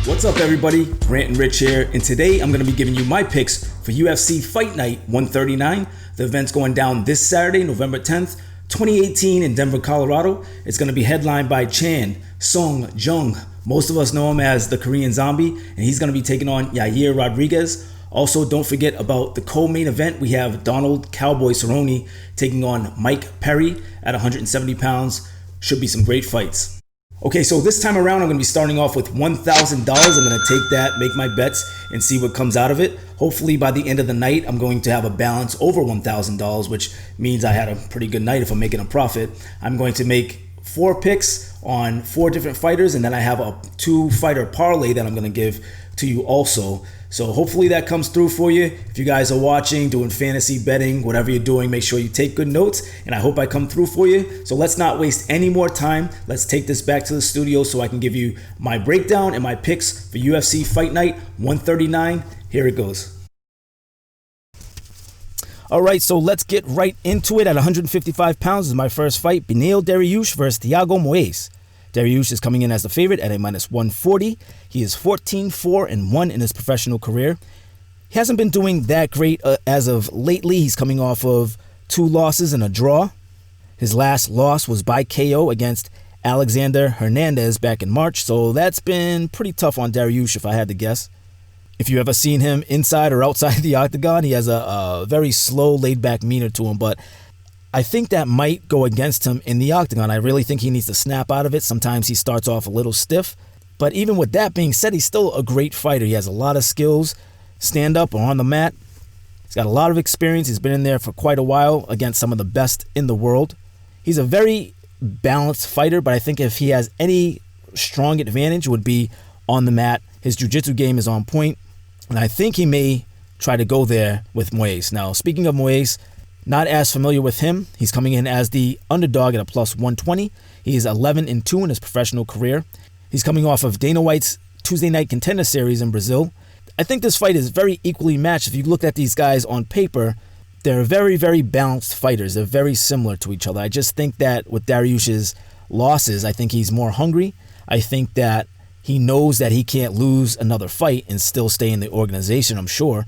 What's up, everybody? Rant and Rich here, and today I'm going to be giving you my picks for UFC Fight Night 139. The event's going down this Saturday, November 10th, 2018 in Denver, Colorado. It's going to be headlined by Chan Sung Jung. Most of us know him as the Korean Zombie, and he's going to be taking on Yair Rodriguez. Also, don't forget about the co-main event. We have Donald Cowboy Cerrone taking on Mike Perry at 170 pounds. Should be some great fights. Okay, so this time around, I'm going to be starting off with $1,000. I'm going to take that, make my bets, and see what comes out of it. Hopefully, by the end of the night, I'm going to have a balance over $1,000, which means I had a pretty good night if I'm making a profit. I'm going to make 4 picks on 4 different fighters, and then I have a 2-fighter parlay that I'm going to give to you also. So hopefully that comes through for you. If you guys are watching, doing fantasy betting, whatever you're doing, make sure you take good notes, and I hope I come through for you. So let's not waste any more time. Let's take this back to the studio so I can give you my breakdown and my picks for UFC Fight Night 139. Here it goes. All right, so let's get right into it. At 155 pounds is my first fight. Beneil Dariush versus Thiago Moraes. Dariush is coming in as the favorite at a minus 140. He is 14-4-1 in his professional career. He hasn't been doing that great as of lately. He's coming off of 2 losses and a draw. His last loss was by KO against Alexander Hernandez back in March, so that's been pretty tough on Dariush if I had to guess. If you ever seen him inside or outside the octagon, he has a very slow, laid-back demeanor to him, but I think that might go against him in the octagon. I really think he needs to snap out of it. Sometimes he starts off a little stiff. But even with that being said, he's still a great fighter. He has a lot of skills, stand up or on the mat. He's got a lot of experience. He's been in there for quite a while against some of the best in the world. He's a very balanced fighter, but I think if he has any strong advantage, it would be on the mat. His jiu-jitsu game is on point, and I think he may try to go there with Moraes. Now, speaking of Moraes, not as familiar with him. He's coming in as the underdog at a plus 120. He is 11-2 in his professional career. He's coming off of Dana White's Tuesday Night Contender Series in Brazil. I think this fight is very equally matched. If you look at these guys on paper, they're very, very balanced fighters. They're very similar to each other. I just think that with Dariush's losses, I think he's more hungry. I think that he knows that he can't lose another fight and still stay in the organization, I'm sure.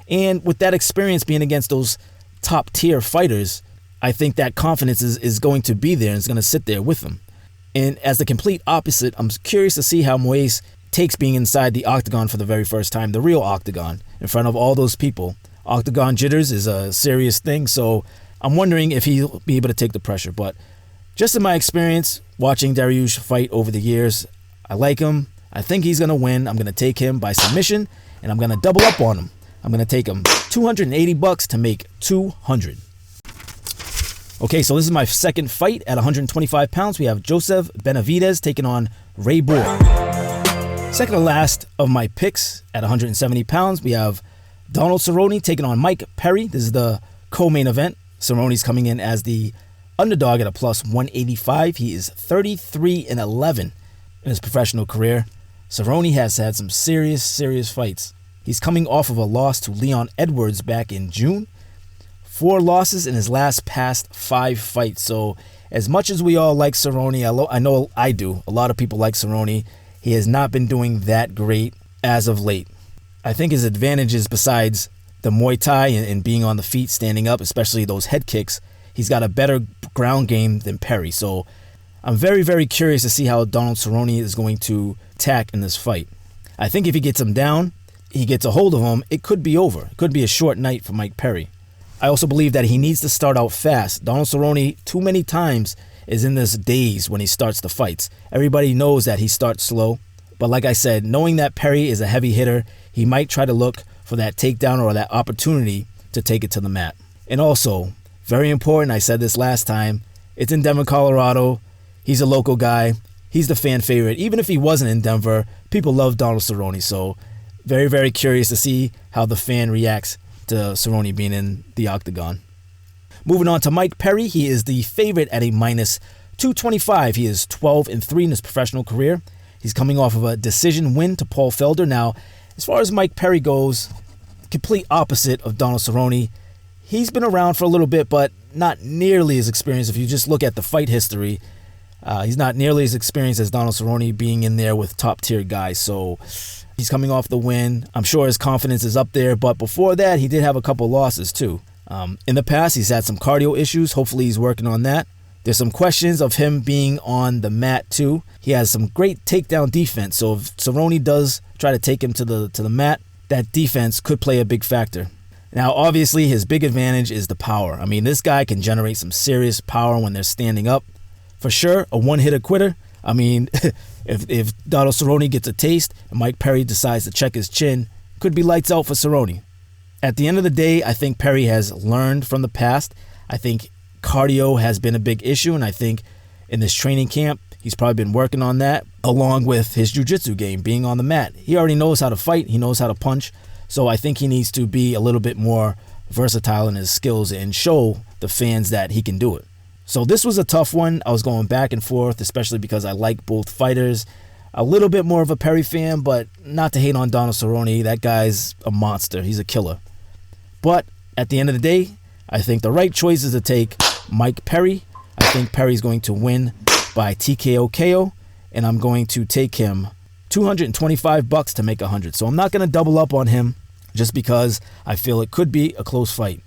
And with that experience being against those top tier fighters, I think that confidence is going to be there and is going to sit there with them. And as the complete opposite, I'm curious to see how Moraes takes being inside the octagon for the very first time, the real octagon, in front of all those people. Octagon jitters is a serious thing, so I'm wondering if he'll be able to take the pressure. But just in my experience watching Dariush fight over the years, I like him. I think he's going to win. I'm going to take him by submission, and I'm going to double up on him. I'm going to take him $280 to make $200. Okay, so this is my second fight. At 125 pounds, we have Joseph Benavidez taking on Ray Borg. Second to last of my picks. At 170 pounds, we have Donald Cerrone taking on Mike Perry. This is the co-main event. Cerrone's coming in as the underdog at a plus 185. He is 33-11 in his professional career. Cerrone has had some serious fights. He's coming off of a loss to Leon Edwards back in June. 4 losses in his past 5 fights. So as much as we all like Cerrone, I know I do. A lot of people like Cerrone. He has not been doing that great as of late. I think his advantages, besides the Muay Thai and being on the feet, standing up, especially those head kicks, he's got a better ground game than Perry. So I'm very, very curious to see how Donald Cerrone is going to attack in this fight. I think if he gets him down, he gets a hold of him, it could be over. It could be a short night for Mike Perry. I also believe that he needs to start out fast. Donald Cerrone, too many times, is in this daze when he starts the fights. Everybody knows that he starts slow. But like I said, knowing that Perry is a heavy hitter, he might try to look for that takedown or that opportunity to take it to the mat. And also, very important, I said this last time, it's in Denver, Colorado. He's a local guy. He's the fan favorite. Even if he wasn't in Denver, people love Donald Cerrone. So very, very curious to see how the fan reacts to Cerrone being in the octagon. Moving on to Mike Perry, he is the favorite at a minus 225. He is 12-3 in his professional career. He's coming off of a decision win to Paul Felder. Now, as far as Mike Perry goes, complete opposite of Donald Cerrone. He's been around for a little bit, but not nearly as experienced. If you just look at the fight history, He's not nearly as experienced as Donald Cerrone being in there with top-tier guys. So he's coming off the win. I'm sure his confidence is up there. But before that, he did have a couple losses too. In the past, he's had some cardio issues. Hopefully he's working on that. There's some questions of him being on the mat too. He has some great takedown defense. So if Cerrone does try to take him to the mat, that defense could play a big factor. Now, obviously, his big advantage is the power. I mean, this guy can generate some serious power when they're standing up. For sure, a one-hitter quitter. I mean, if Donald Cerrone gets a taste and Mike Perry decides to check his chin, could be lights out for Cerrone. At the end of the day, I think Perry has learned from the past. I think cardio has been a big issue, and I think in this training camp, he's probably been working on that, along with his jiu-jitsu game, being on the mat. He already knows how to fight. He knows how to punch. So I think he needs to be a little bit more versatile in his skills and show the fans that he can do it. So this was a tough one. I was going back and forth, especially because I like both fighters. A little bit more of a Perry fan, but not to hate on Donald Cerrone. That guy's a monster. He's a killer. But at the end of the day, I think the right choice is to take Mike Perry. I think Perry's going to win by TKO KO, and I'm going to take him $225 to make 100. So I'm not going to double up on him just because I feel it could be a close fight.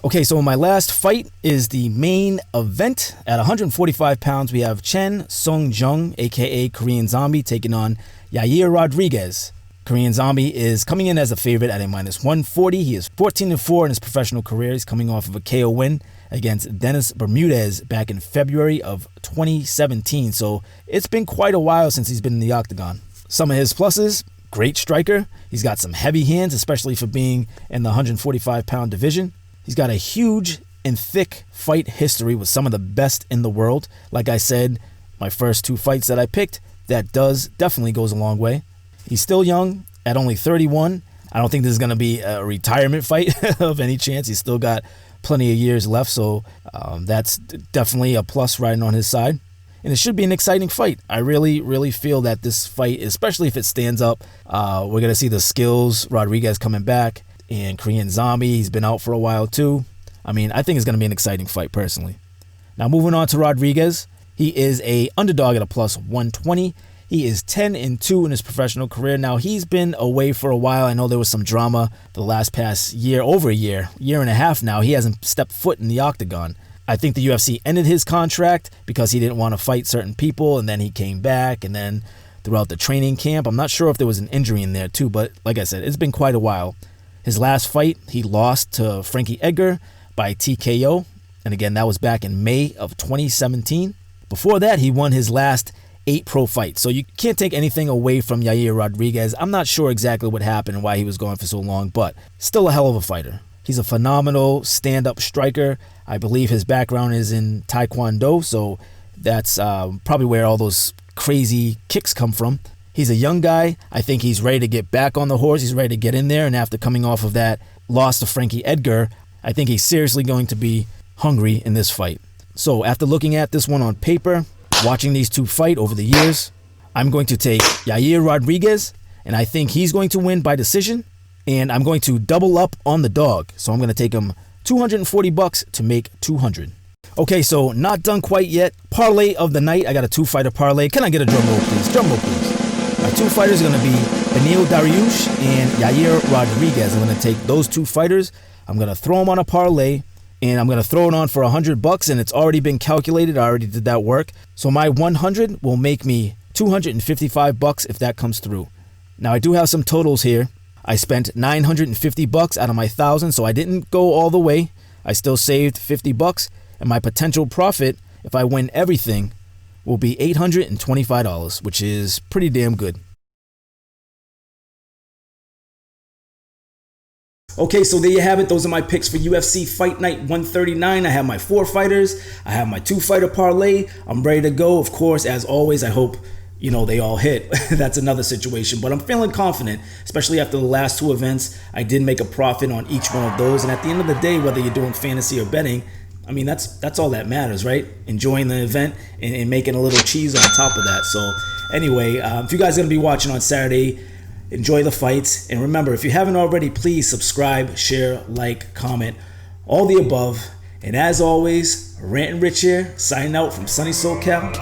Okay, so my last fight is the main event. At 145 pounds, we have Chen Sung-jung, aka Korean Zombie, taking on Yair Rodriguez. Korean Zombie is coming in as a favorite at a -140. He is 14-4 in his professional career. He's coming off of a KO win against Dennis Bermudez back in February of 2017. So it's been quite a while since he's been in the octagon. Some of his pluses: great striker. He's got some heavy hands, especially for being in the 145-pound division. He's got a huge and thick fight history with some of the best in the world. Like I said, my first two fights that I picked, that definitely goes a long way. He's still young at only 31. I don't think this is going to be a retirement fight of any chance. He's still got plenty of years left, so that's definitely a plus riding on his side. And it should be an exciting fight. I really, really feel that this fight, especially if it stands up, we're going to see the skills, Rodriguez coming back, and Korean Zombie, he's been out for a while too. I mean, I think it's going to be an exciting fight personally. Now moving on to Rodriguez, he is a underdog at a +120. He is 10-2 in his professional career. Now, he's been away for a while. I know there was some drama the last past year, over a year and a half now. He hasn't stepped foot in the octagon. I think the UFC ended his contract because he didn't want to fight certain people, and then he came back, and then throughout the training camp, I'm not sure if there was an injury in there too, but like I said, it's been quite a while. His last fight, he lost to Frankie Edgar by TKO, and again, that was back in May of 2017. Before that, he won his last 8 pro fights. So you can't take anything away from Yair Rodriguez. I'm not sure exactly what happened and why he was gone for so long, but still a hell of a fighter. He's a phenomenal stand-up striker. I believe his background is in Taekwondo, so that's probably where all those crazy kicks come from. He's a young guy. I think he's ready to get back on the horse. He's ready to get in there, and after coming off of that loss to Frankie Edgar, I think he's seriously going to be hungry in this fight. So after looking at this one on paper, watching these two fight over the years, I'm going to take Yair Rodriguez, and I think he's going to win by decision, and I'm going to double up on the dog. So I'm going to take him $240 to make 200. Okay, so not done quite yet. Parlay of the night. I got a 2-fighter parlay. Can I get a drum roll, please? Drum roll, please. My 2 fighters are going to be Dariush and Yair Rodriguez. I'm going to take those 2 fighters. I'm going to throw them on a parlay, and I'm going to throw it on for $100, and it's already been calculated. I already did that work. So my 100 will make me $255 if that comes through. Now, I do have some totals here. I spent $950 out of my 1,000, so I didn't go all the way. I still saved $50, and my potential profit, if I win everything, will be $825, which is pretty damn good. Okay, so there you have it. Those are my picks for UFC Fight Night 139. I have my 4 fighters. I have my 2-fighter parlay. I'm ready to go. Of course, as always, I hope, they all hit. That's another situation. But I'm feeling confident, especially after the last 2 events. I did make a profit on each one of those. And at the end of the day, whether you're doing fantasy or betting, I mean, that's all that matters, right? Enjoying the event and making a little cheese on top of that. So anyway, if you guys are going to be watching on Saturday, enjoy the fights. And remember, if you haven't already, please subscribe, share, like, comment, all the above. And as always, Rant and Rich here, signing out from sunny SoCal.